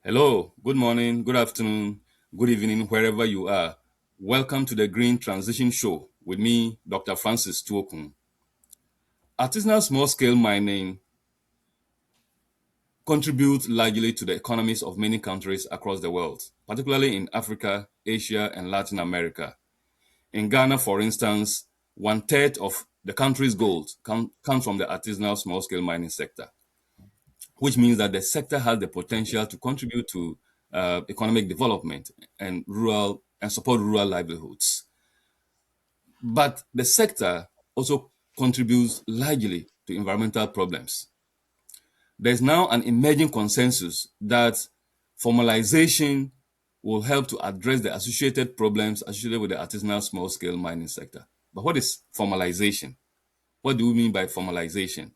Hello, good morning, good afternoon, good evening, wherever you are. Welcome to the Green Transition Show with me, Dr. Francis Tuokuu. Artisanal small-scale mining contributes largely to the economies of many countries across the world, particularly in Africa, Asia, and Latin America. In Ghana, for instance, one-third of the country's gold comes from the artisanal small-scale mining sector, which means that the sector has the potential to contribute to economic development and support rural livelihoods. But the sector also contributes largely to environmental problems. There's now an emerging consensus that formalization will help to address the associated problems associated with the artisanal small-scale mining sector. But what is formalization? What do we mean by formalization?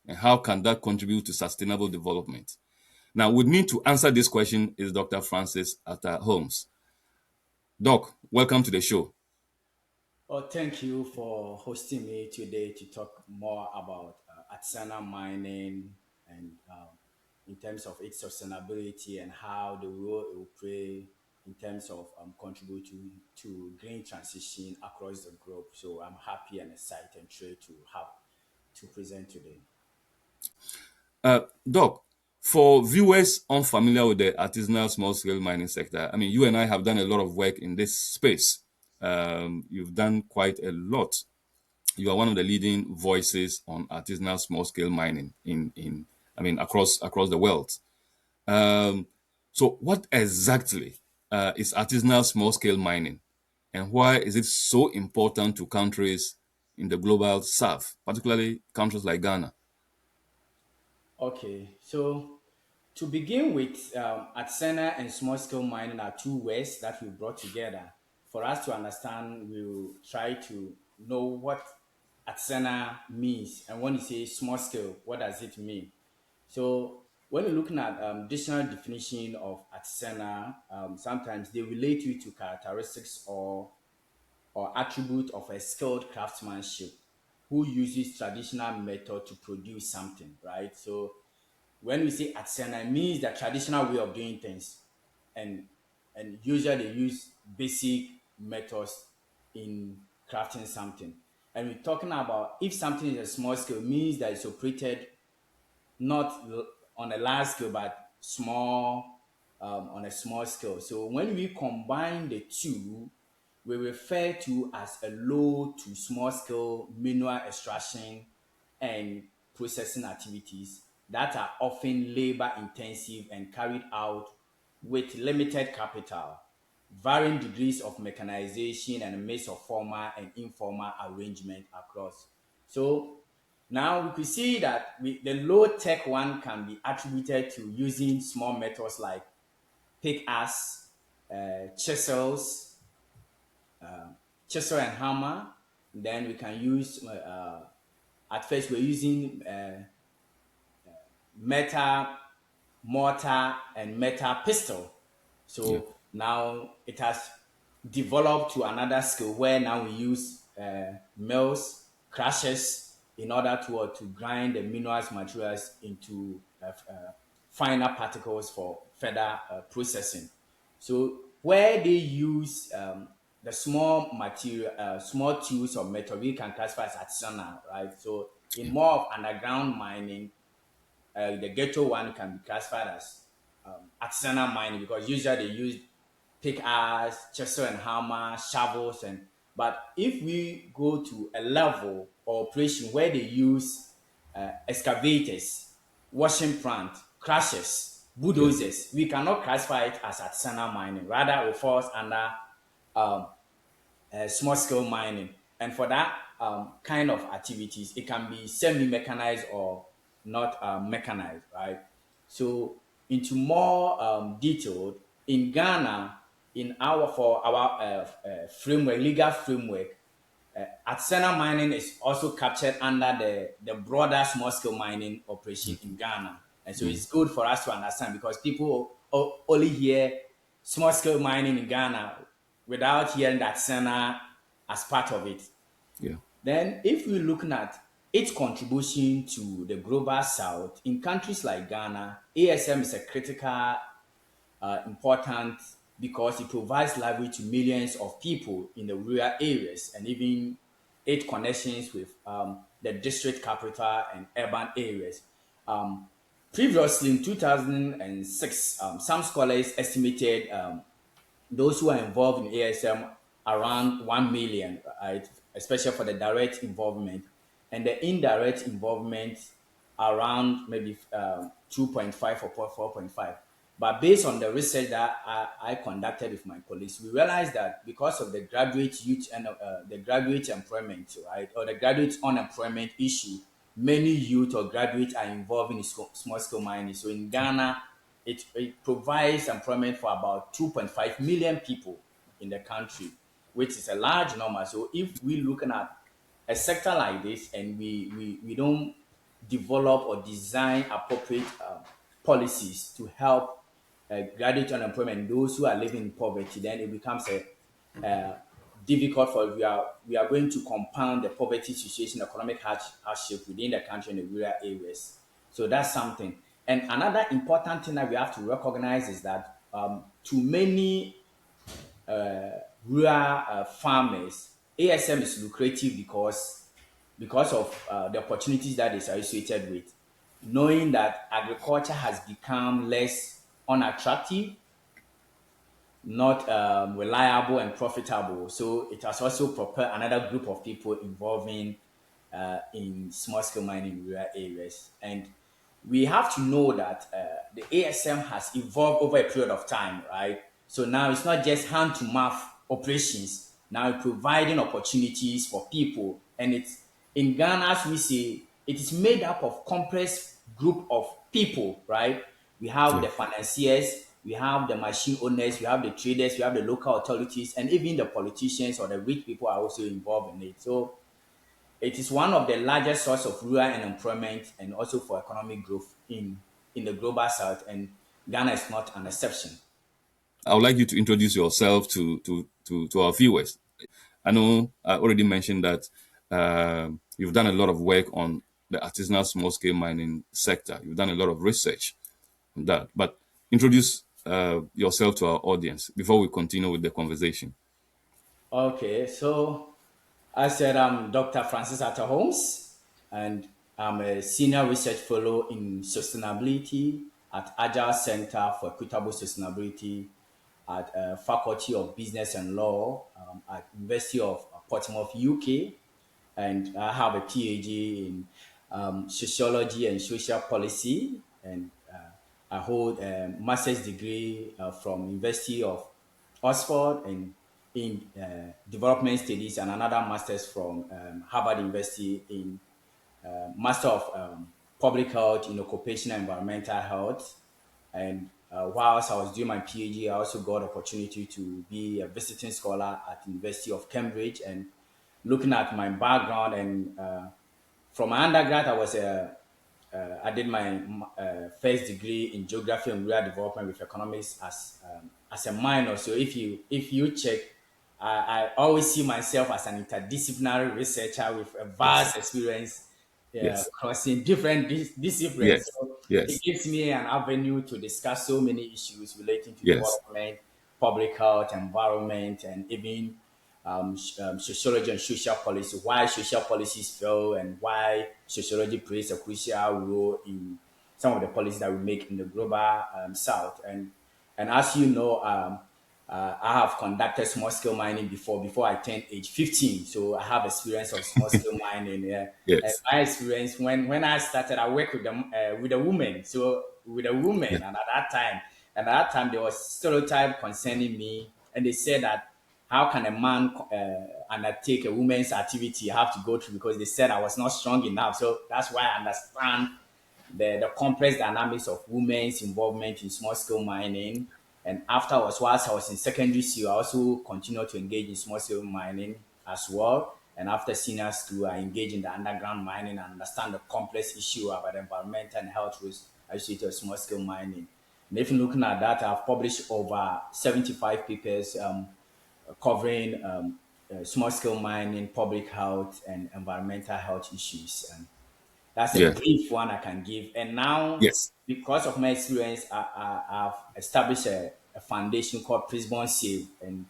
And how can that contribute to sustainable development? Now, with me to answer this question is Dr. Francis Arthur-Holmes. Doc, welcome to the show. Oh, thank you for hosting me today to talk more about artisanal mining and in terms of its sustainability and how the role it will play in terms of contributing to green transition across the globe. So I'm happy and excited and thrilled to have to present today. Doc, for viewers unfamiliar with the artisanal small-scale mining sector, I mean, you and I have done a lot of work in this space. You've done quite a lot. You are one of the leading voices on artisanal small-scale mining across the world. Um, so, what exactly is artisanal small-scale mining, and why is it so important to countries in the global south, particularly countries like Ghana? Okay, so to begin with, artisanal and small scale mining are two words that we brought together. For us to understand, we'll try to know what artisanal means, and when you say small scale, what does it mean? So when you're looking at dictionary definition of artisanal, sometimes they relate you to characteristics or attribute of a skilled craftsmanship who uses traditional method to produce something, right? So when we say artisanal, it means the traditional way of doing things, and usually they use basic methods in crafting something. And we're talking about if something is a small scale, it means that it's operated not on a large scale but small, on a small scale. So when we combine the two, we refer to as a low to small scale mineral extraction and processing activities that are often labor intensive and carried out with limited capital, varying degrees of mechanization, and a mix of formal and informal arrangement across. So now we could see that the low tech one can be attributed to using small methods like pickaxe, chisels, chisel and hammer. Then we can use, at first we're using metal mortar and metal pistol. Yeah. So now it has developed to another scale where now we use mills, crushers in order to grind the minerals materials into finer particles for further processing. So where they use the small material, small tools or metal, we can classify as artisanal, right? So in Yeah. more of underground mining, the ghetto one can be classified as artisanal mining because usually they use pickaxe, chisel and hammer, shovels, and but if we go to a level or operation where they use excavators, washing plant, crushers, Yeah. bulldozers, we cannot classify it as artisanal mining. Rather, it falls under um, small scale mining. And for that kind of activities, it can be semi mechanized or not mechanized, right? So, into more detailed, in Ghana, in our for our framework, legal framework, artisanal mining is also captured under the broader small scale mining operation in Ghana. And so Mm. it's good for us to understand because people only hear small scale mining in Ghana without hearing that artisanal as part of it. Yeah. Then, if we're looking at its contribution to the global south, in countries like Ghana, ASM is a critical important because it provides livelihood to millions of people in the rural areas and even eight connections with the district capital and urban areas. Um, Previously, in 2006, some scholars estimated those who are involved in ASM around 1 million, right? Especially for the direct involvement, and the indirect involvement around maybe 2.5 or 4.5. But based on the research that I conducted with my colleagues, we realized that because of the graduate youth and the graduate employment, right, or the graduate unemployment issue, many youth or graduates are involved in small scale mining. So in Ghana, it provides employment for about 2.5 million people in the country, which is a large number. So if we're looking at a sector like this and we don't develop or design appropriate policies to help graduate unemployment, those who are living in poverty, then it becomes a difficult for we are going to compound the poverty situation, economic hardship within the country and the rural areas. So that's something. And another important thing that we have to recognize is that to many rural farmers, ASM is lucrative because of the opportunities that is associated with. Knowing that agriculture has become less unattractive, not reliable and profitable. So it has also propelled another group of people involving in small scale mining in rural areas. And we have to know that the ASM has evolved over a period of time, right? So now it's not just hand to mouth operations. Now it's providing opportunities for people. And it's in Ghana, as we say, it is made up of complex group of people, right? We have Yeah. the financiers, we have the machine owners, we have the traders, we have the local authorities, and even the politicians or the rich people are also involved in it. So it is one of the largest source of rural unemployment and also for economic growth in the global south, and Ghana is not an exception. I would like you to introduce yourself to our viewers. I know I already mentioned that you've done a lot of work on the artisanal small scale mining sector. You've done a lot of research on that. But introduce yourself to our audience before we continue with the conversation. Okay, so I said I'm Dr. Francis Arthur-Holmes, and I'm a senior research fellow in sustainability at Agile Center for Equitable Sustainability at Faculty of Business and Law at University of Portsmouth, UK, and I have a PhD in sociology and social policy, and I hold a master's degree from University of Oxford and in development studies, and another master's from Harvard University in Master of Public Health in Occupational Environmental Health. And whilst I was doing my PhD, I also got opportunity to be a visiting scholar at University of Cambridge. And looking at my background and from my undergrad, I did my first degree in geography and rural development with economics as a minor. So if you check, I always see myself as an interdisciplinary researcher with a Yes. vast experience Yes. crossing different disciplines. Yes. So it Yes. gives me an avenue to discuss so many issues relating to Yes. development, public health, environment, and even sociology and social policy, why social policies fail and why sociology plays a crucial role in some of the policies that we make in the global south. And as you know, I have conducted small scale mining before I turned age 15. So I have experience of small scale mining. Yeah. And Yes. my experience when I started, I worked with a woman. So with a Yeah. woman, and at that time there was stereotype concerning me, and they said that how can a man undertake a woman's activity? I have to go through because they said I was not strong enough. So that's why I understand the complex dynamics of women's involvement in small scale mining. And afterwards, whilst I was in secondary school, I also continued to engage in small scale mining as well. And after senior school, I engaged in the underground mining and understand the complex issue about environmental and health risks associated with small scale mining. And if you're looking at that, I've published over 75 papers covering small scale mining, public health, and environmental health issues. That's a Yeah. brief one I can give. And now, Yes. because of my experience, I've established a foundation called Prisbon Save, and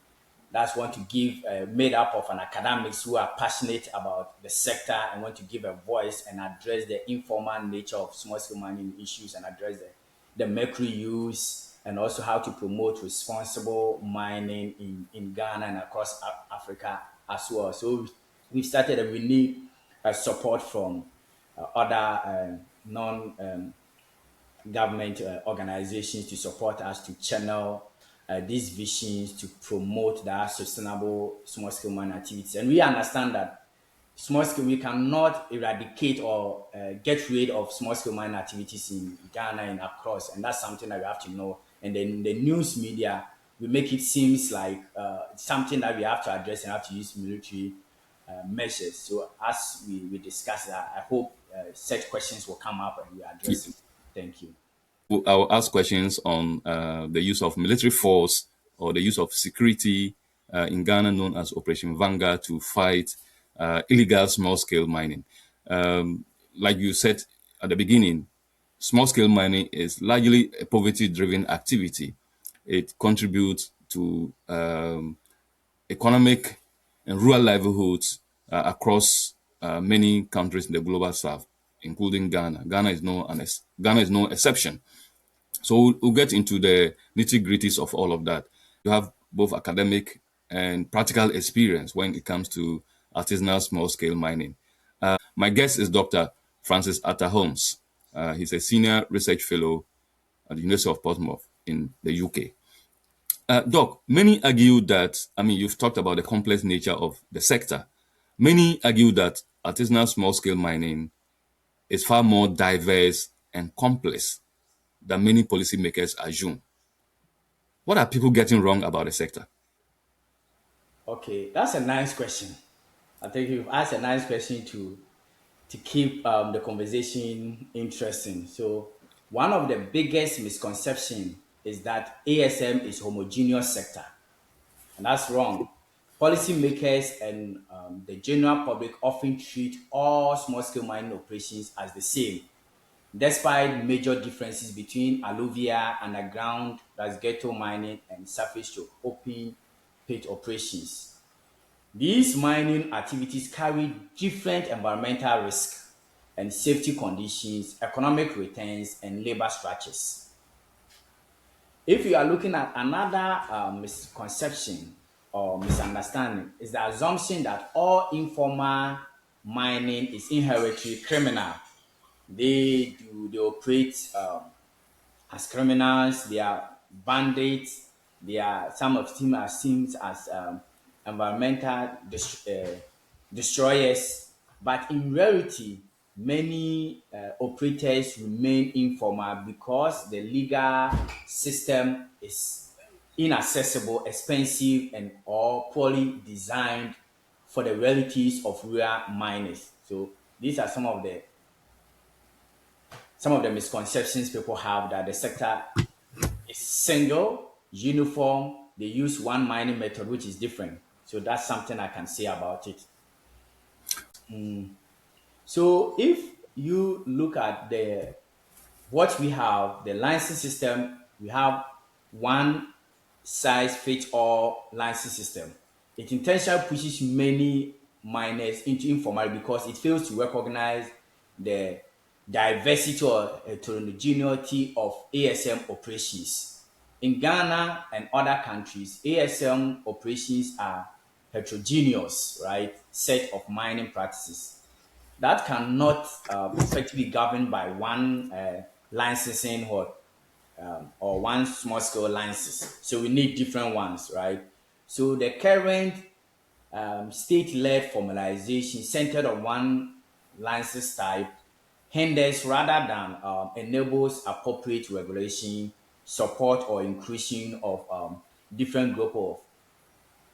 that's want to give made up of an academics who are passionate about the sector and want to give a voice and address the informal nature of small scale mining issues and address the mercury use and also how to promote responsible mining in Ghana and across Africa as well. So we started and we need support from other non government organizations to support us to channel these visions to promote that sustainable small scale mining activities. And we understand that small scale we cannot eradicate or get rid of small scale mining activities in Ghana and across, and that's something that we have to know. And then the news media we make it seems like something that we have to address and have to use military measures. So as we discuss that, I hope such questions will come up and we address it. Thank you. I will ask questions on the use of military force or the use of security in Ghana, known as Operation Vanguard, to fight illegal small scale mining. Like you said at the beginning, small scale mining is largely a poverty driven activity. It contributes to economic and rural livelihoods across many countries in the global south, including Ghana. Ghana is no exception. So we'll get into the nitty gritties of all of that. You have both academic and practical experience when it comes to artisanal small scale mining. My guest is Dr. Francis Arthur-Holmes. He's a senior research fellow at the University of Portsmouth in the UK. Doc, many argue that, you've talked about the complex nature of the sector. Many argue that artisanal small scale mining is far more diverse and complex than many policymakers assume. What are people getting wrong about the sector? Okay, that's a nice question. I think you've asked a nice question to keep the conversation interesting. So one of the biggest misconception is that ASM is homogeneous sector, and that's wrong. Policymakers and the general public often treat all small-scale mining operations as the same, despite major differences between alluvial, underground, that's ghetto mining, and surface to open pit operations. These mining activities carry different environmental risks and safety conditions, economic returns, and labor structures. If you are looking at another misconception or misunderstanding, is the assumption that all informal mining is inherently criminal. They operate as criminals, they are bandits, they are some of them are seen as environmental destroyers. But in reality, many operators remain informal because the legal system is inaccessible, expensive, and or poorly designed for the realities of rural miners. So these are some of the misconceptions people have that the sector is single, uniform. They use one mining method, which is different. So that's something I can say about it. So if you look at the what we have, the license system, we have one size fits all license system. It intentionally pushes many miners into informal because it fails to recognize the diversity or heterogeneity of ASM operations. In Ghana and other countries, ASM operations are heterogeneous, right? Set of mining practices that cannot effectively be governed by one licensing or one small scale license. So we need different ones, right? So the current state-led formalization centered on one license type hinders rather than enables appropriate regulation, support or inclusion of different group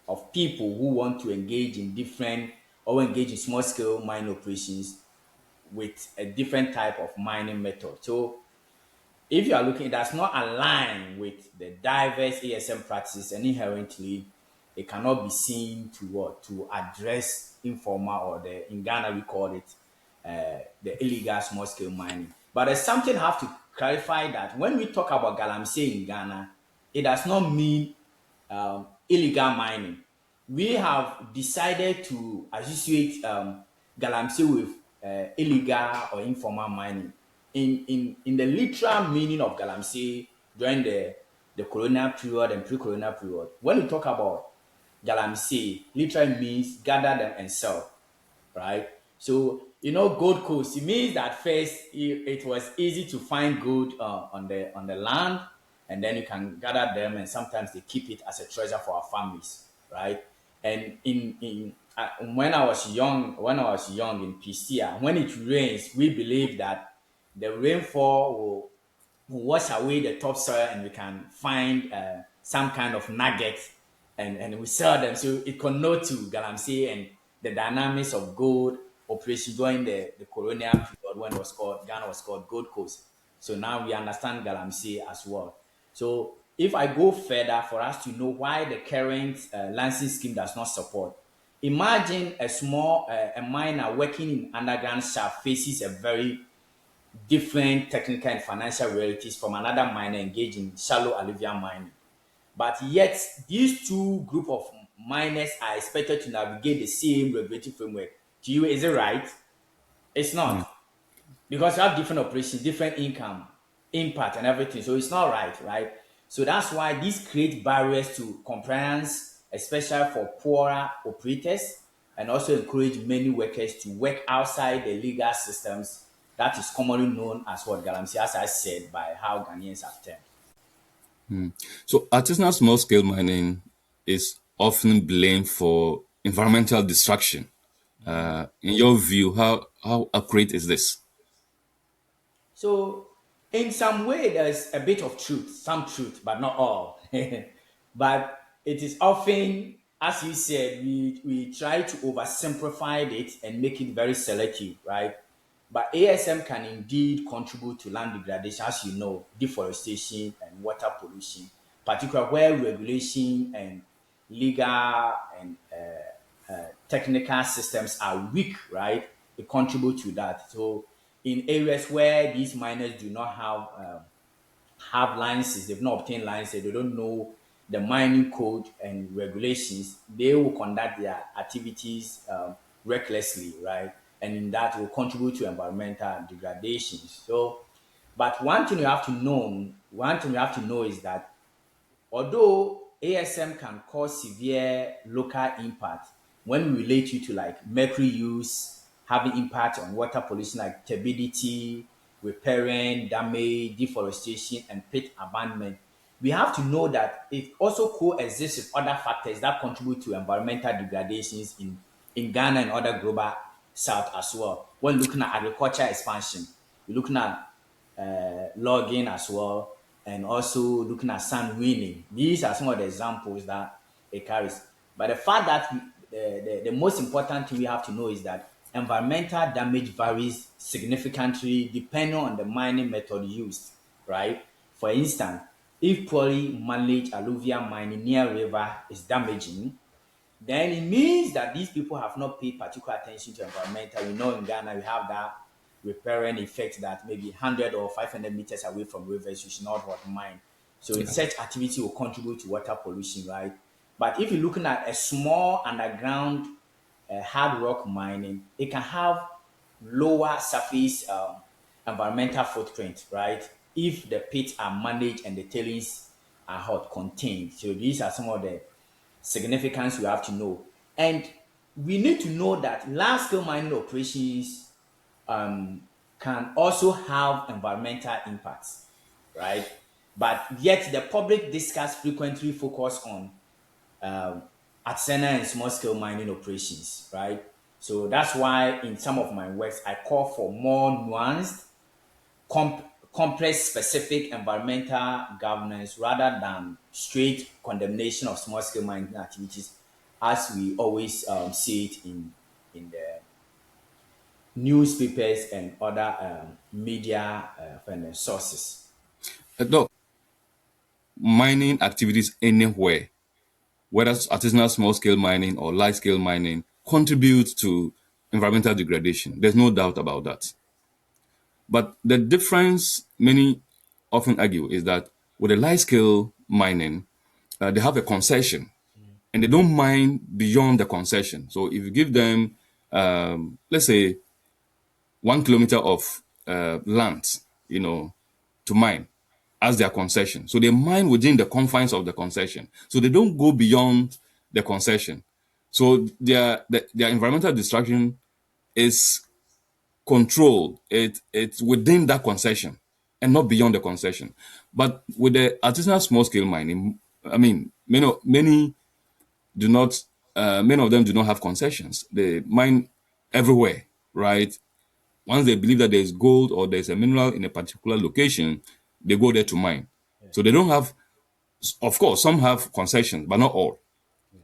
of people who want to engage in different or engage in small scale mining operations with a different type of mining method. So if you are looking, it does not align with the diverse ASM practices and inherently it cannot be seen to what to address informal or the in Ghana we call it the illegal small scale mining. But there's something I have to clarify that when we talk about galamsey in Ghana, it does not mean illegal mining. We have decided to associate galamsey with illegal or informal mining. In the literal meaning of galamsey during the colonial period and pre-colonial period, when we talk about galamsey, literally means gather them and sell, right? So Gold Coast. It means that first it was easy to find gold on the land, and then you can gather them, and sometimes they keep it as a treasure for our families, right? And in when I was young in Pistia, when it rains, we believe that the rainfall will wash away the topsoil and we can find some kind of nuggets and we sell them. So it connotes to galamsey and the dynamics of gold operation during the colonial period when Ghana was called Gold Coast. So now we understand galamsey as well. So if I go further for us to know why the current licensing scheme does not support, imagine a miner working in underground shaft faces a very different technical and financial realities from another miner engaged in shallow alluvial mining. But yet, these two group of miners are expected to navigate the same regulatory framework. To you, is it right? It's Mm. not, because you have different operations, different income, impact, and everything. So it's not right, right? So that's why this creates barriers to compliance, especially for poorer operators, and also encourage many workers to work outside the legal systems that is commonly known as what galamsey, as I said, by how Ghanaians have termed. So, artisanal small scale mining is often blamed for environmental destruction. In your view, how accurate is this? So, in some way, there's a bit of truth, some truth, but not all. But it is often, as you said, we try to oversimplify it and make it very selective, right? But ASM can indeed contribute to land degradation, as you know, deforestation and water pollution, particularly where regulation and legal and technical systems are weak, right? It contributes to that. So in areas where these miners do not have licenses, they've not obtained licenses, they don't know the mining code and regulations, they will conduct their activities recklessly, right? And in that will contribute to environmental degradation. So, but one thing you have to know is that although ASM can cause severe local impact, when we relate you to like mercury use having impact on water pollution like turbidity, riparian damage, deforestation, and pit abandonment, we have to know that it also coexists with other factors that contribute to environmental degradations in Ghana and other global south as well. When looking at agriculture expansion, we're looking at logging as well, and also looking at sand winning. These are some of the examples that it carries. But the fact that the most important thing we have to know is that environmental damage varies significantly depending on the mining method used, right? For instance, if poorly managed alluvial mining near river is damaging, then it means that these people have not paid particular attention to environmental. We know in Ghana we have that riparian effect that maybe 100 or 500 meters away from rivers you should not what mine. So Yeah. such activity will contribute to water pollution, right? But if you're looking at a small underground hard rock mining, it can have lower surface environmental footprint, right? If the pits are managed and the tailings are hot contained. So these are some of the significance we have to know. And we need to know that large scale mining operations can also have environmental impacts, right? But yet the public discuss frequently focus on artisanal and small scale mining operations, right? So that's why in some of my works I call for more nuanced complex specific environmental governance rather than straight condemnation of small scale mining activities as we always see it in the newspapers and other media sources. Doc, mining activities anywhere, whether it's artisanal small scale mining or large scale mining, contribute to environmental degradation. There's no doubt about that. But the difference many often argue is that with a large scale mining, they have a concession and they don't mine beyond the concession. So if you give them, let's say, 1 kilometer of land, to mine as their concession. So they mine within the confines of the concession. So they don't go beyond the concession. So their environmental destruction is controlled. It's within that concession and not beyond the concession. But with the artisanal small scale mining, I mean, many do not. Many of them do not have concessions. They mine everywhere, right? Once they believe that there's gold or there's a mineral in a particular location, they go there to mine. Yeah, So they don't have, of course, some have concessions, but not all. yeah.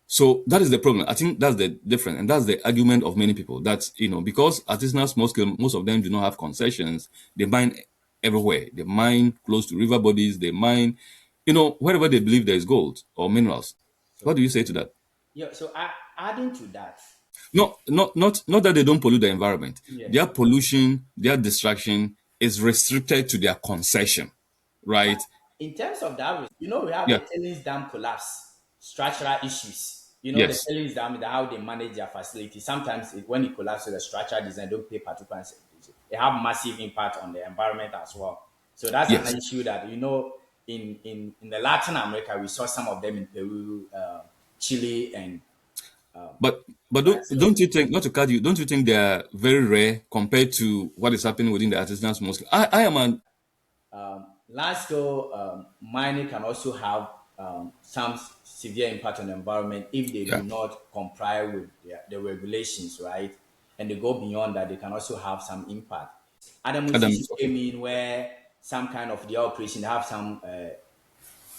So that is the problem. I think that's the difference. And that's the argument of many people that, because artisanal small scale, most of them do not have concessions, they mine everywhere. They mine close to river bodies. They mine, wherever they believe there is gold or minerals. What do Okay. you say to that? Yeah. So adding to that, No, not that they don't pollute the environment. yeah. Their pollution, their destruction is restricted to their concession, But right? in terms of that, we have the Yeah. tailings dam collapse, structural issues. The Yes. tailings dam, how they manage their facility. Sometimes when it collapses, the structural design don't pay particular attention. It have massive impact on the environment as well. So that's an Yes. issue that in the Latin America we saw some of them in Peru, Chile, and But don't you think, not to cut you, don't you think they are very rare compared to what is happening within the artisanal small scale? I am an large scale mining can also have some severe impact on the environment if they yeah, do not comply with the regulations, right? And they go beyond that, they can also have some impact. Other Adam. musicians Okay. came in where some kind of their operation, they have some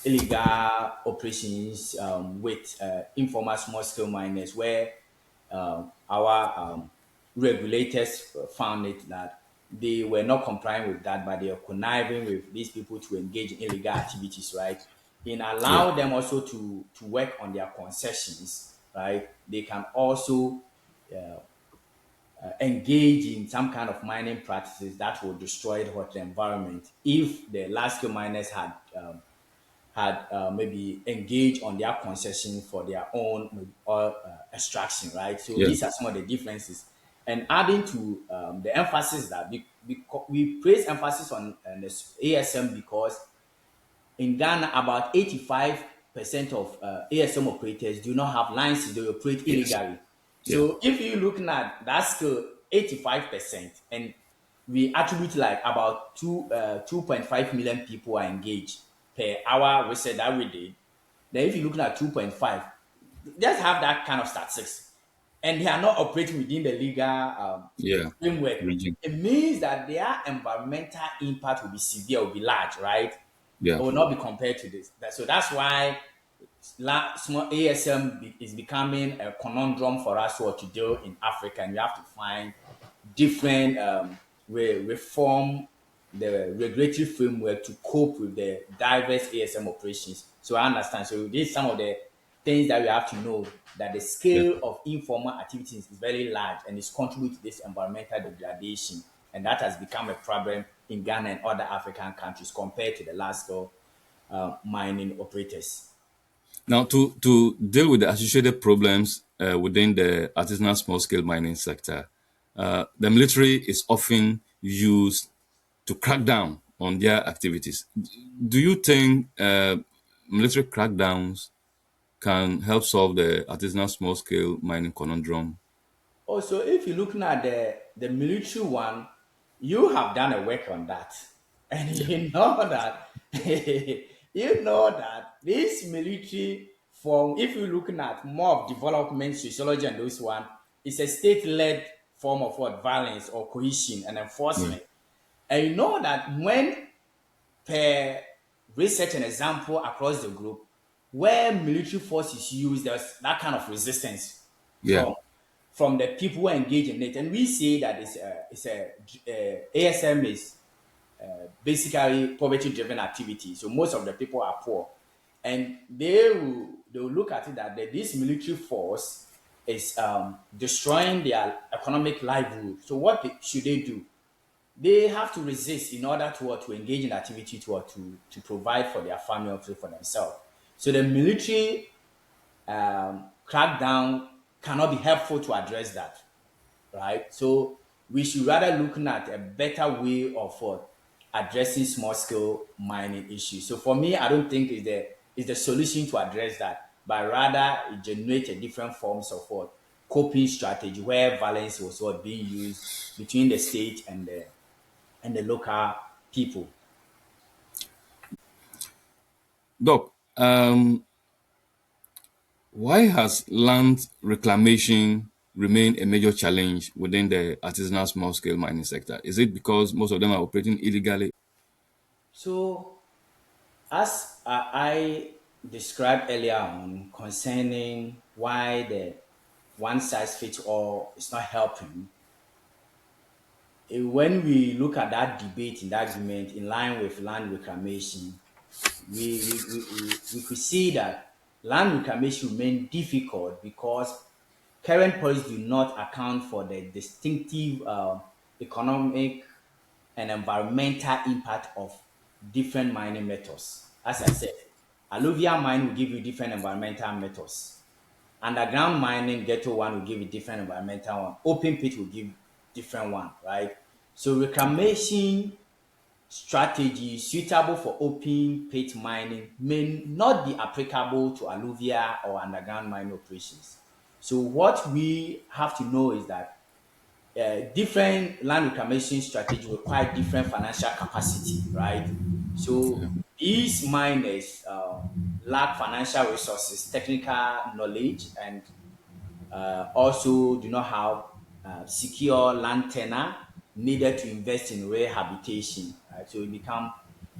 illegal operations with informal small scale miners where our regulators found it that they were not complying with that, but they are conniving with these people to engage in illegal activities, right? In Yeah. allow them also to work on their concessions, right? They can also engage in some kind of mining practices that will destroy the environment if the large scale miners had maybe engaged on their concession for their own maybe oil extraction, right? So Yeah. these are some of the differences. And adding to the emphasis that we place emphasis on this ASM because in Ghana, about 85% of ASM operators do not have licenses, they operate Yes. illegally. Yeah. So if you're looking at that scale, 85%, and we attribute like about 2.5 million people are engaged per hour, we said that we did. Then if you're looking at 2.5, just have that kind of statistics. And they are not operating within the legal Yeah. framework. Regime. It means that their environmental impact will be severe, will be large, right? Yeah. It will not be compared to this. So that's why small ASM is becoming a conundrum for us to do in Africa, and we have to find different reform the regulatory framework to cope with the diverse ASM operations. So I understand. So these are some of the things that we have to know that the Yeah. scale of informal activities is very large and is contributing to this environmental degradation. And that has become a problem in Ghana and other African countries compared to the large scale mining operators. Now, to deal with the associated problems within the artisanal small scale mining sector, the military is often used to crack down on their activities. Do you think military crackdowns can help solve the artisanal small scale mining conundrum? Also, if you're looking at the military one, you have done a work on that, and Yeah. you know that this military form, if you're looking at more of development sociology and those one, it's a state-led form of what violence or cohesion and Yeah. enforcement. And you know that when per research and example across the globe, where military force is used, there's that kind of resistance Yeah. from the people who engage in it. And we say that ASM is basically poverty driven activity. So most of the people are poor. And they will look at it that this military force is destroying their economic livelihood. So what should they do? They have to resist in order to engage in activity to provide for their family, also for themselves. So the military crackdown cannot be helpful to address that, right? So we should rather looking at a better way of addressing small scale mining issues. So for me, I don't think is the solution to address that, but rather it generate a different forms of coping strategy where violence was being used between the state and the local people. Doc, why has land reclamation remained a major challenge within the artisanal small scale mining sector? Is it because most of them are operating illegally? So as I described earlier on concerning why the one size fits all is not helping, when we look at that debate in that argument in line with land reclamation, we could see that land reclamation remain difficult because current policies do not account for the distinctive economic and environmental impact of different mining methods. As I said, alluvial mine will give you different environmental methods. Underground mining, ghetto one will give you different environmental one. Open pit will give different one, right? So reclamation strategy suitable for open pit mining may not be applicable to alluvial or underground mining operations. So what we have to know is that different land reclamation strategy require different financial capacity, right? Yeah. So these miners lack financial resources, technical knowledge, and also do not have secure land tenure needed to invest in rehabilitation. Right? So it become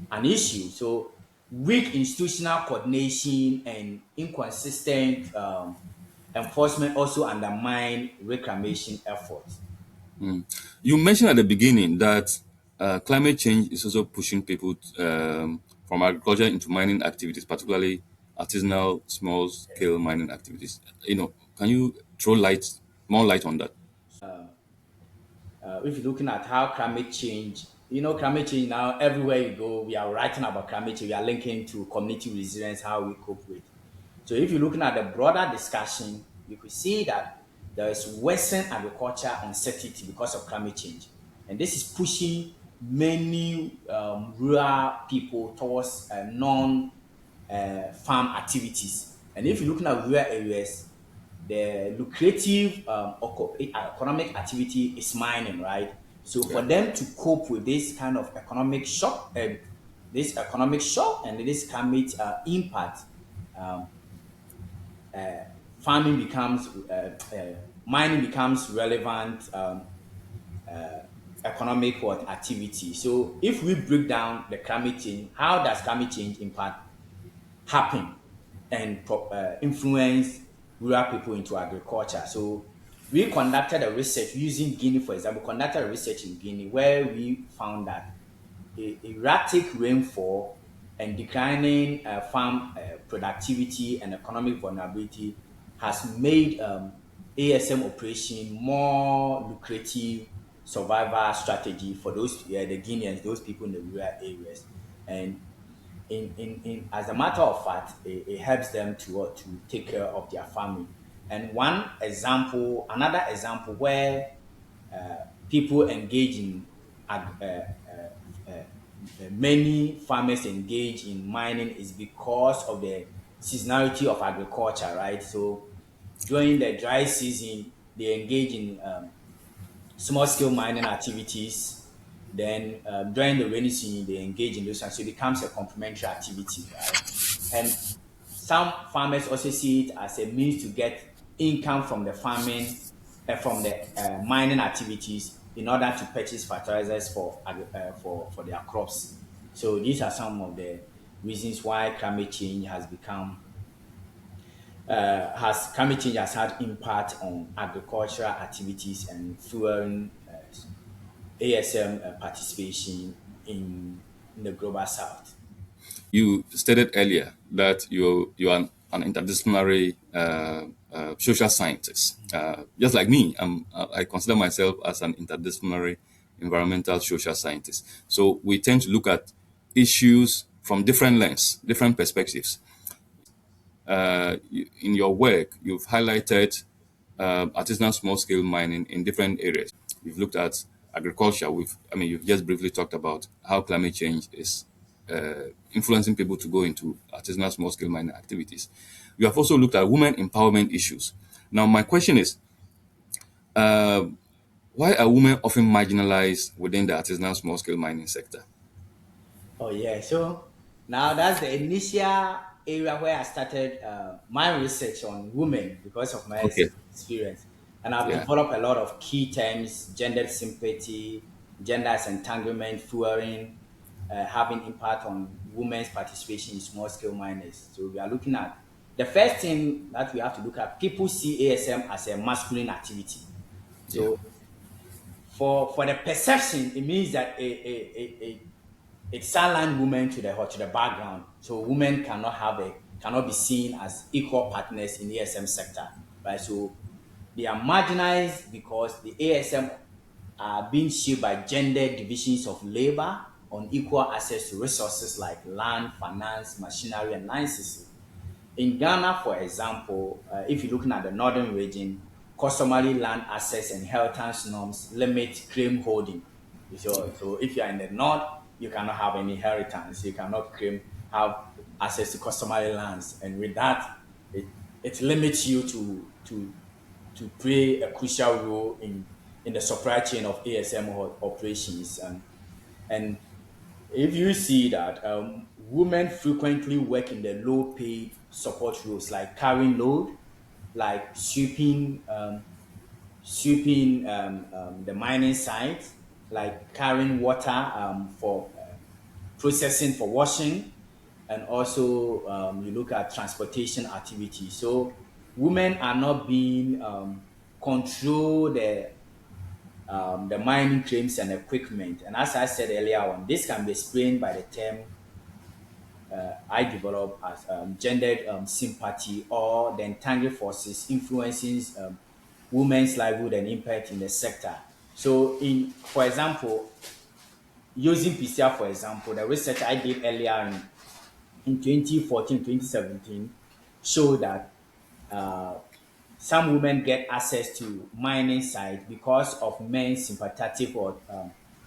an issue. So weak institutional coordination and inconsistent enforcement also undermine reclamation efforts. You mentioned at the beginning that climate change is also pushing people from agriculture into mining activities, particularly artisanal small scale mining activities. Can you throw more light on that? If you're looking at how climate change, climate change now, everywhere you go, we are writing about climate change, we are linking to community resilience, how we cope with. So if you're looking at the broader discussion, you could see that there is Western agriculture uncertainty because of climate change. And this is pushing many rural people towards non farm activities. And if you're looking at rural areas, the lucrative economic activity is mining, right? So for Yeah. them to cope with this kind of economic shock, and this climate impact, um, farming becomes mining becomes relevant economic activity. So if we break down the climate change, how does climate change impact happen and influence rural people into agriculture? So we conducted a research using Guinea, for example, conducted a research in Guinea where we found that erratic rainfall and declining farm productivity and economic vulnerability has made ASM operation more lucrative survival strategy for those the Guineans, those people in the rural areas. And in as a matter of fact, it helps them to take care of their family. And another example where people engage in many farmers engage in mining is because of the seasonality of agriculture, right? So during the dry season, they engage in small scale mining activities. Then during the rainy season, they engage in those, and so it becomes a complementary activity, right? And some farmers also see it as a means to get income from the from the mining activities in order to purchase fertilizers for their crops. So these are some of the reasons why climate change has had impact on agricultural activities and fueling ASM participation in the global south. You stated earlier that you are an interdisciplinary social scientist. Just like me, I consider myself as an interdisciplinary environmental social scientist. So we tend to look at issues from different lens, different perspectives. In your work, you've highlighted artisanal small-scale mining in different areas. You've looked at agriculture. You've just briefly talked about how climate change is influencing people to go into artisanal small-scale mining activities. You have also looked at women empowerment issues. Now, my question is, why are women often marginalized within the artisanal small-scale mining sector? Oh yeah, so now that's the initial area where I started my research on women because of my Okay. experience, and I've Yeah. developed a lot of key terms: gender sympathy, gender as entanglement, fueling, having impact on women's participation in small scale miners. So we are looking at the first thing that we have to look at. People see ASM as a masculine activity. Yeah. So for the perception, it means that it sidelined women to the background. So women cannot be seen as equal partners in the ASM sector, right? So they are marginalized because the ASM are being shaped by gender divisions of labor, unequal access to resources like land, finance, machinery, and licenses. In Ghana, for example, if you're looking at the northern region, customary land access and inheritance norms limit claim holding. So if you are in the north, you cannot have any inheritance. You cannot have access to customary lands, and with that, it limits you to play a crucial role in the supply chain of ASM operations. And if you see that women frequently work in the low paid support roles like carrying load, like sweeping the mining site, like carrying water for processing for washing, and also you look at transportation activities. So women are not being control the mining claims and equipment. And as I said earlier on, this can be explained by the term I develop as gendered sympathy or the entangled forces influencing women's livelihood and impact in the sector. So, for example, using PCR for example, the research I did earlier in 2014, 2017 showed that uh, some women get access to mining sites because of men's sympathetic or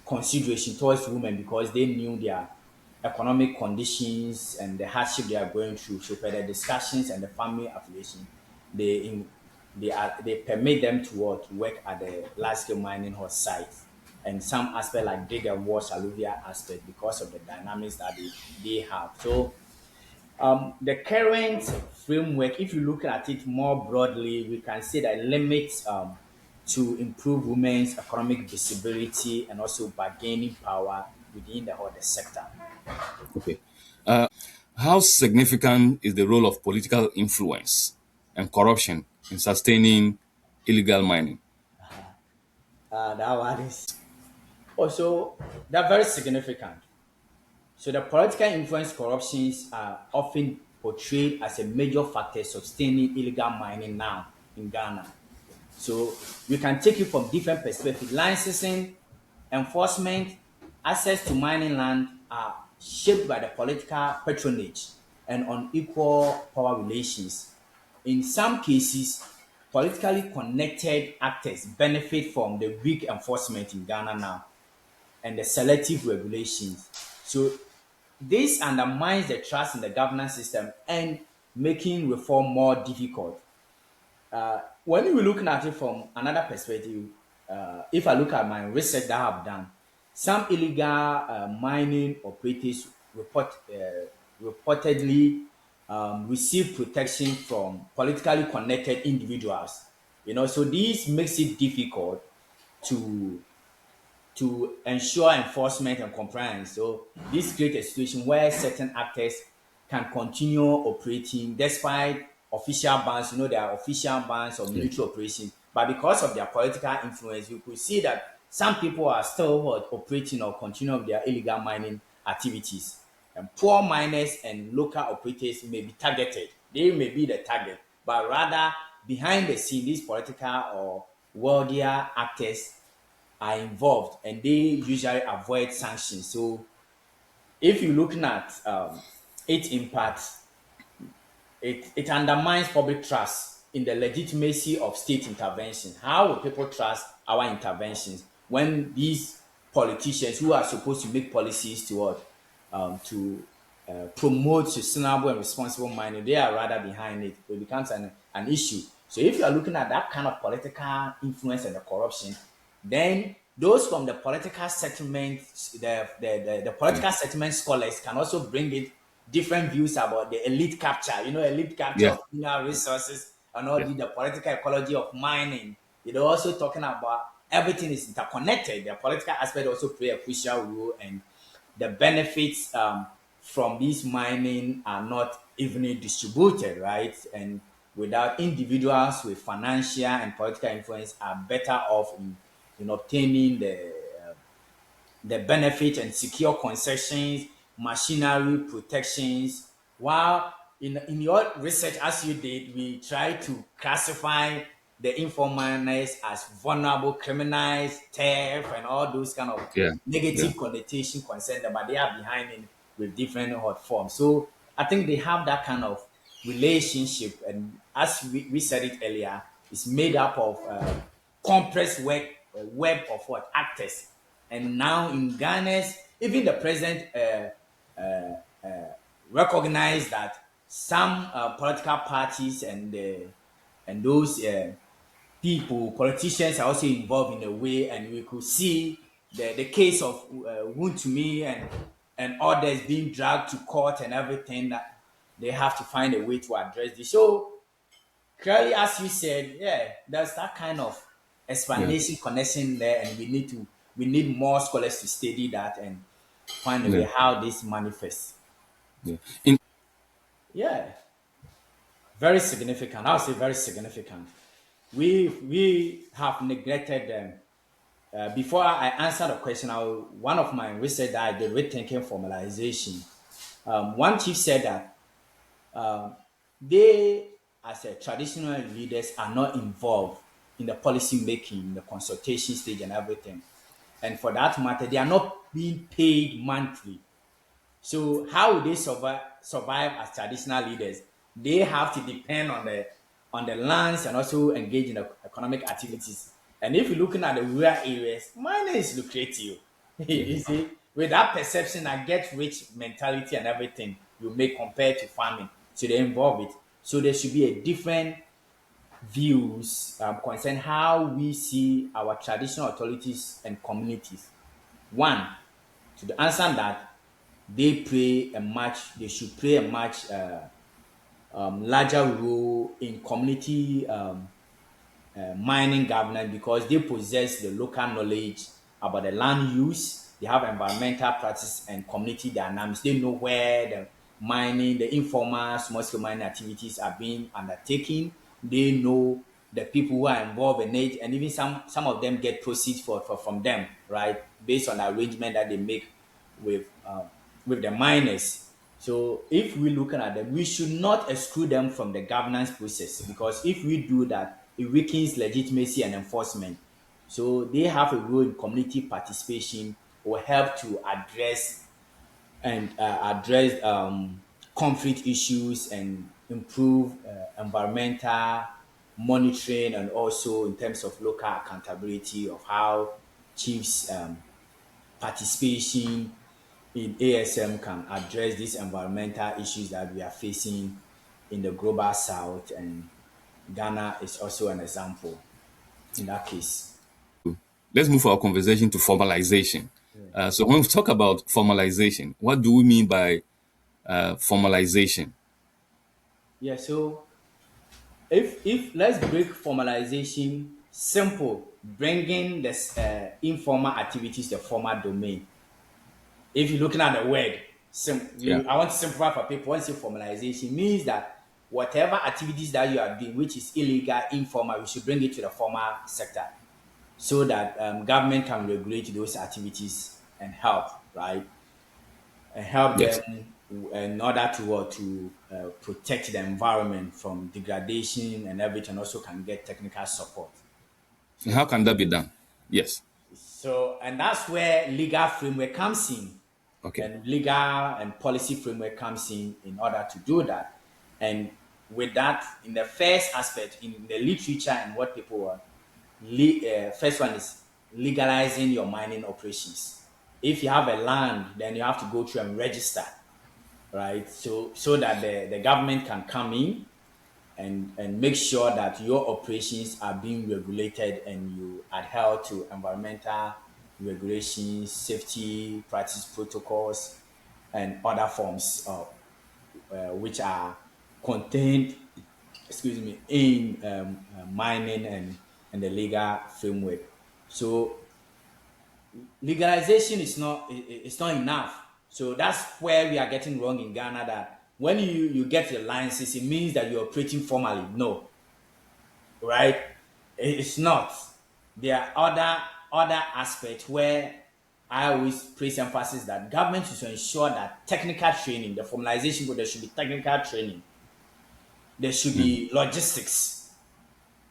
consideration towards women because they knew their economic conditions and the hardship they are going through. So, per the discussions and the family affiliation, they in, they permit them to work at the large scale mining hot sites and some aspect like dig and wash alluvial aspect because of the dynamics that they have. So the current framework, if you look at it more broadly, we can say that it limits to improve women's economic visibility and also bargaining power within the other sector. Okay. How significant is the role of political influence and corruption in sustaining illegal mining? That one is also they're very significant. So the political influence corruptions are often portrayed as a major factor sustaining illegal mining now in Ghana. So we can take it from different perspectives. Licensing, enforcement, access to mining land are shaped by the political patronage and unequal power relations. In some cases, politically connected actors benefit from the weak enforcement in Ghana now and the selective regulations. So this undermines the trust in the governance system and making reform more difficult. When we're looking at it from another perspective, if I look at my research that I've done, some illegal mining operators reportedly receive protection from politically connected individuals. So this makes it difficult to ensure enforcement and compliance. So this creates a situation where certain actors can continue operating despite official bans. There are official bans or Yeah. military operations, but because of their political influence, you could see that some people are still operating or continuing with their illegal mining activities. And poor miners and local operators may be targeted. They may be the target, but rather behind the scene, these political or wealthier actors are involved and they usually avoid sanctions. So if you're looking at its impact, it undermines public trust in the legitimacy of state intervention. How will people trust our interventions when these politicians who are supposed to make policies to what promote sustainable and responsible mining, they are rather behind it. It becomes an issue. So if you are looking at that kind of political influence and the corruption, then those from the political settlement, the Yeah. political settlement scholars can also bring it different views about the elite capture, elite capture Yeah. of mineral resources and all Yeah. the political ecology of mining. They're also talking about everything is interconnected. The political aspect also play a crucial role, and the benefits from this mining are not evenly distributed, right? And without individuals with financial and political influence are better off in obtaining the benefit and secure concessions, machinery protections. While in your research, as you did, we try to classify the informers as vulnerable criminals, theft, and all those kind of Yeah. Yeah. negative connotation concern them, but they are behind it with different hot forms. So I think they have that kind of relationship, and as we said it earlier, it's made up of complex web of what actors. And now in Ghana's, even the president recognized that some political parties and those people, politicians are also involved in a way, and we could see the case of Wuntumi and others being dragged to court and everything that they have to find a way to address this. So clearly, as you said, yeah, there's that kind of Yeah. explanation connection there, and we need more scholars to study that and find a way Yeah. how this manifests. Yeah. In Yeah, very significant. I would say very significant. We have neglected them. Before I answer the question, one of my research that I did, rethinking formalization. One chief said that they, as a traditional leaders, are not involved in the policy making, the consultation stage, and everything. And for that matter, they are not being paid monthly. So how will they survive as traditional leaders? They have to depend on the lands and also engage in the economic activities. And if you're looking at the rural areas, mining is lucrative. You see, with that perception, I get rich mentality and everything you make compared to farming. So they involve it. So there should be a different views concern how we see our traditional authorities and communities. One, to answer that, they should play a much larger role in community mining governance because they possess the local knowledge about the land use. They have environmental practice and community dynamics. They know where the mining, the informal small scale mining activities are being undertaken. They know the people who are involved in it, and even some of them get proceeds from them, right? Based on the arrangement that they make with with the miners. So if we're looking at them, we should not exclude them from the governance process because if we do that, it weakens legitimacy and enforcement. So they have a role in community participation will help to address conflict issues and improve environmental monitoring and also in terms of local accountability of how chiefs participation in ASM can address these environmental issues that we are facing in the global south, and Ghana is also an example in that case. let's move our conversation to formalization. Yeah. So when we talk about formalization, what do we mean by formalization? Yeah, so if let's break formalization simple, bringing this informal activities to formal domain. If you're looking at the word, Yeah. I want to simplify for people. Once you formalization means that whatever activities that you are doing, which is illegal, informal, we should bring it to the formal sector so that government can regulate those activities and help, right? and help Yes. them in order to protect the environment from degradation and everything. Also, can get technical support. And how So, can that be done? Yes. and that's where legal framework comes in, Okay. and legal and policy framework comes in order to do that. And with that, in the first aspect, in the literature and what people want, first one is legalizing your mining operations. If you have a land, then you have to go through and register, right? So that the government can come in and make sure that your operations are being regulated and you adhere to environmental regulations, safety practice protocols, and other forms of which are contained, excuse me, in mining and the legal framework. So legalization is not it's not enough. So that's where we are getting wrong in Ghana. That when you get your license, it means that you're operating formally. No, right? It's not. There are other aspects where I always place emphasis that government should ensure that technical training, the formalization, but there should be technical training. There should be logistics,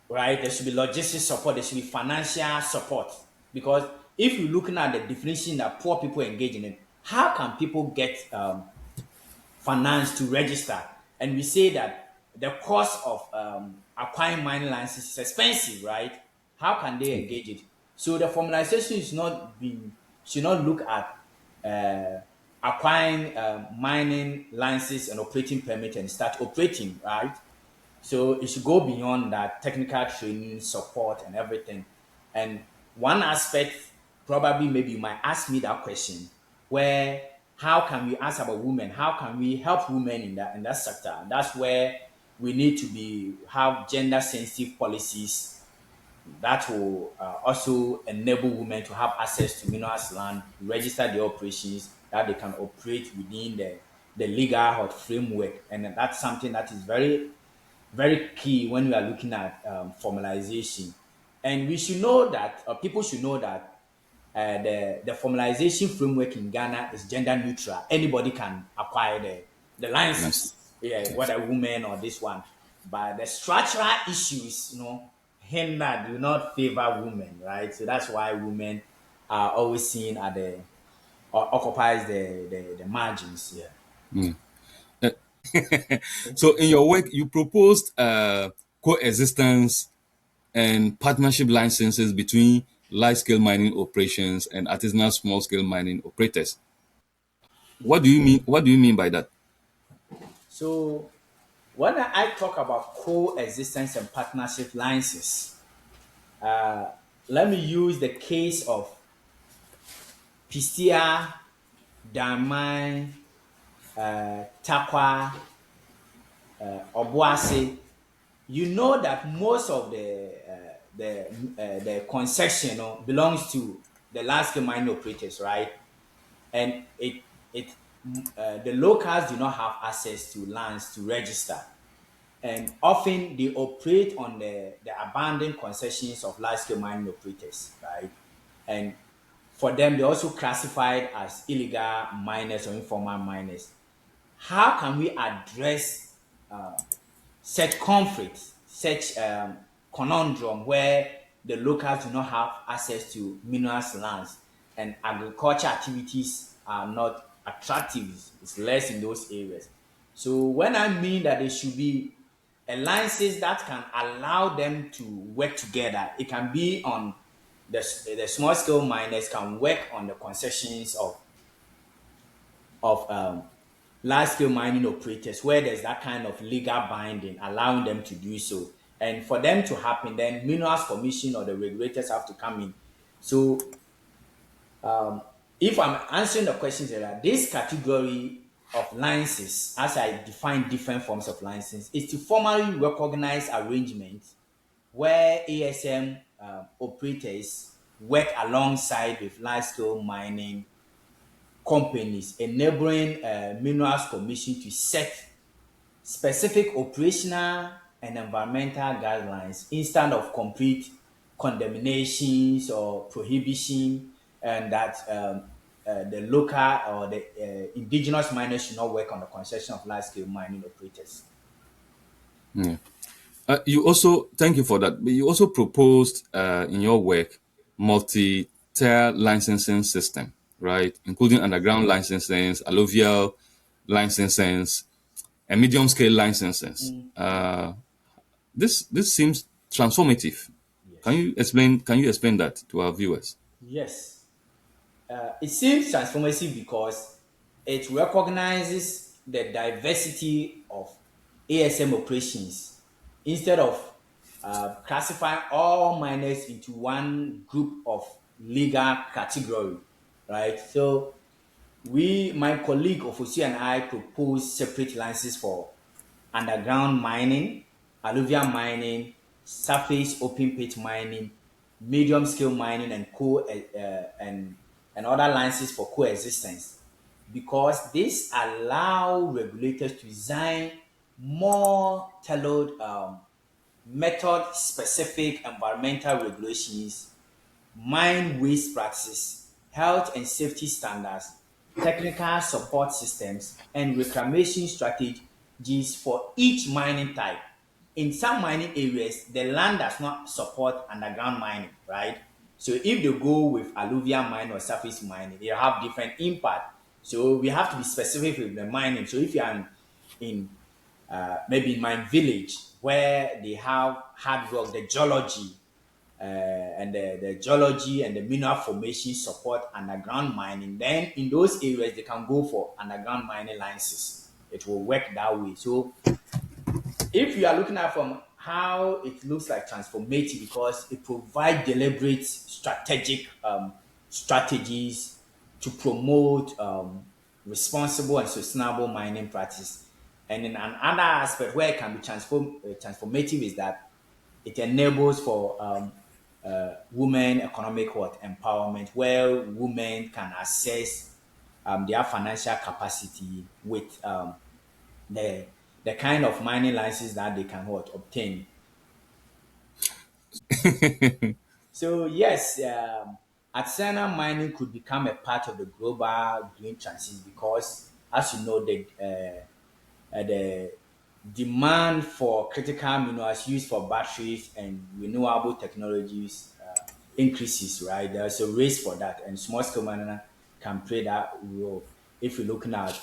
right? There should be logistics support. There should be financial support. Because if you're looking at the definition that poor people engage in it, how can people get finance to register? And we say that the cost of acquiring mining license is expensive, right? How can they Okay. engage it? So the formalization is not being should not look at acquiring mining license and operating permit and start operating, right? So it should go beyond that technical training, support, and everything. And one aspect, probably maybe you might ask me that question, where how can we ask about women? How can we help women in that sector? And that's where we need to be have gender sensitive policies that will also enable women to have access to minerals land, register their operations, that they can operate within the legal or framework. And that's something that is very key when we are looking at formalization. And we should know that, or people should know that the formalization framework in Ghana is gender neutral. Anybody can acquire the Nice. license, yeah, Yes. whether women or this one. But the structural issues, hinder do not favor women, right? So that's why women are always seen at the or occupies the margins. Yeah. So in your work, you proposed coexistence and partnership licenses between large-scale mining operations and artisanal small-scale mining operators. What do you mean? What do you mean by that? So when I talk about coexistence and partnership licenses, uh, let me use the case of Pistia, Damai, Takwa, Obuasi. You know that most of the concession, belongs to the large scale mining operators, right? And the locals do not have access to lands to register, and often they operate on the abandoned concessions of large scale mining operators, right? And for them, they're also classified as illegal miners or informal miners. How can we address such conflict, such conundrum where the locals do not have access to minerals lands and agriculture activities are not attractive, it's less in those areas. So when I mean that there should be alliances that can allow them to work together, it can be on the small scale miners can work on the concessions of large scale mining operators where there's that kind of legal binding allowing them to do so. And for them to happen, then Minerals Commission or the regulators have to come in. So if I'm answering the questions that this category of licenses, as I define different forms of license, is to formally recognize arrangements where ASM operators work alongside with large scale mining companies, enabling Minerals Commission to set specific operational and environmental guidelines instead of complete condemnations or prohibition, and that the local or the indigenous miners should not work on the concession of large scale mining operators. Yeah. You also thank you for that. But you also proposed in your work multi-tier licensing system, right, including underground licensing, alluvial licensing, and medium-scale licensing. Mm, This seems transformative. yes. Can you explain that to our viewers? Yes. It seems transformative because it recognizes the diversity of ASM operations instead of classifying all miners into one group of legal category, right? So my colleague Ofosu and I proposed separate licenses for underground mining, alluvial mining, surface open pit mining, medium scale mining, and and other licenses for coexistence, because this allow regulators to design more tailored method specific environmental regulations, mine waste practices, health and safety standards, technical support systems, and reclamation strategies for each mining type. In some mining areas, the land does not support underground mining, right? So if they go with alluvial mining or surface mining, they have different impact. So we have to be specific with the mining. So if you are in maybe in my village where they have hard rock, the geology, and the geology and the mineral formation support underground mining, then in those areas they can go for underground mining licenses. It will work that way. So if you are looking at from how it looks like transformative, because it provides deliberate strategic strategies to promote responsible and sustainable mining practice. And in another aspect where it can be transformative is that it enables for women economic what empowerment, where women can access their financial capacity with the kind of mining license that they can what obtain. So yes, artisanal mining could become a part of the global green transition because, as you know, the demand for critical minerals used for batteries and renewable technologies increases, right? There's a race for that, and small scale mining can play that role. If you're looking at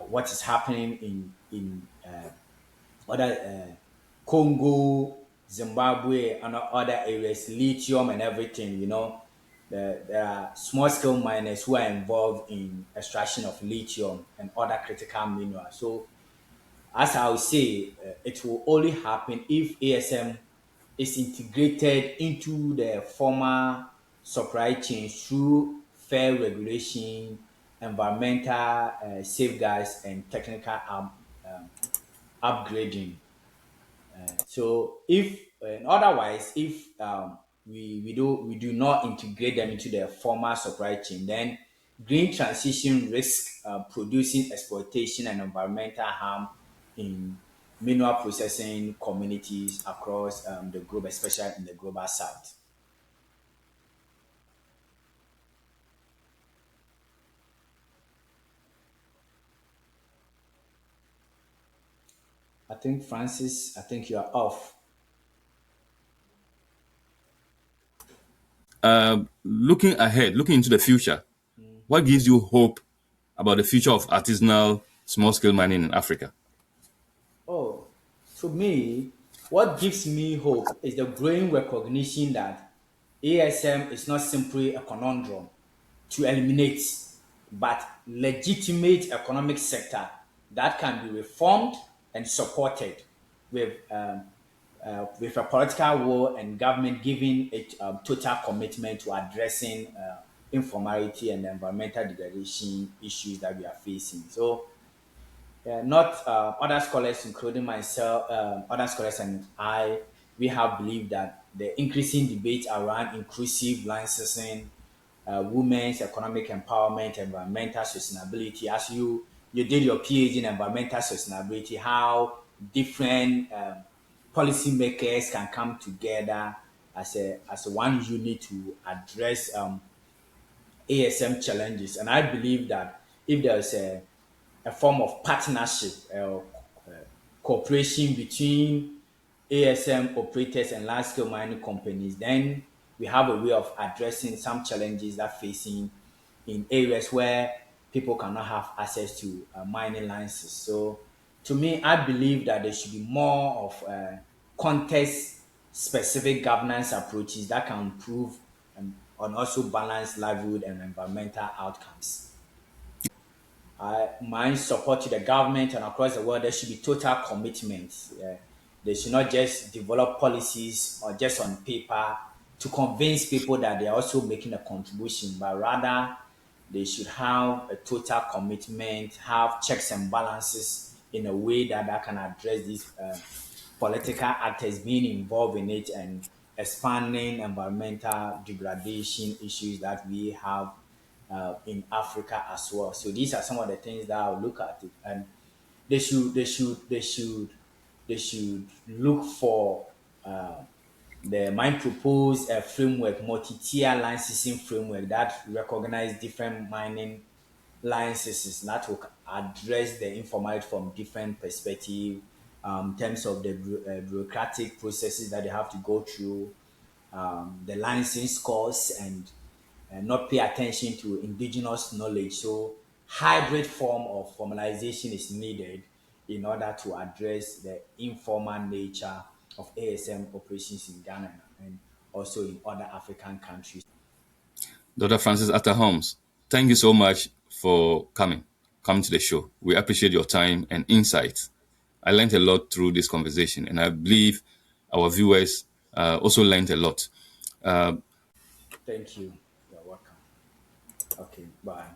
what is happening in other Congo, Zimbabwe, and other areas, lithium and everything, there are small scale miners who are involved in extraction of lithium and other critical minerals. So as I would say, it will only happen if ASM is integrated into the former supply chain through fair regulation, environmental safeguards, and technical upgrading. So if otherwise, if we do not integrate them into the former supply chain, then green transition risks producing exploitation and environmental harm in mineral processing communities across the globe, especially in the global south. I think Francis, I think you are off. Looking ahead, looking into the future, what gives you hope about the future of artisanal small-scale mining in Africa? Oh, to me, what gives me hope is the growing recognition that ASM is not simply a conundrum to eliminate, but legitimate economic sector that can be reformed and supported with with a political will and government giving it total commitment to addressing informality and environmental degradation issues that we are facing. So not other scholars, including myself, other scholars and I, we have believed that the increasing debate around inclusive licensing, women's economic empowerment, environmental sustainability. As you did your PhD in environmental sustainability, how different policymakers can come together as a one unit to address ASM challenges. And I believe that if there's a form of partnership or cooperation between ASM operators and large scale mining companies, then we have a way of addressing some challenges that facing in areas where people cannot have access to mining licenses. So, to me, I believe that there should be more of context specific governance approaches that can improve and also balance livelihood and environmental outcomes. My support to the government and across the world, there should be total commitment. They should not just develop policies or just on paper to convince people that they are also making a contribution, but rather they should have a total commitment, have checks and balances in a way that can address these political actors being involved in it and expanding environmental degradation issues that we have in Africa as well. So these are some of the things that I'll look at it, and they should look for the mine proposed a framework, multi-tier licensing framework that recognize different mining licenses that will address the informality from different perspective in terms of the bureaucratic processes that they have to go through, the license costs, and not pay attention to indigenous knowledge. So hybrid form of formalization is needed in order to address the informal nature of ASM operations in Ghana and also in other African countries. Dr. Francis Arthur-Holmes, thank you so much for coming to the show. We appreciate your time and insights. I learned a lot through this conversation, and I believe our viewers also learned a lot. Thank you. You're welcome. Okay, bye.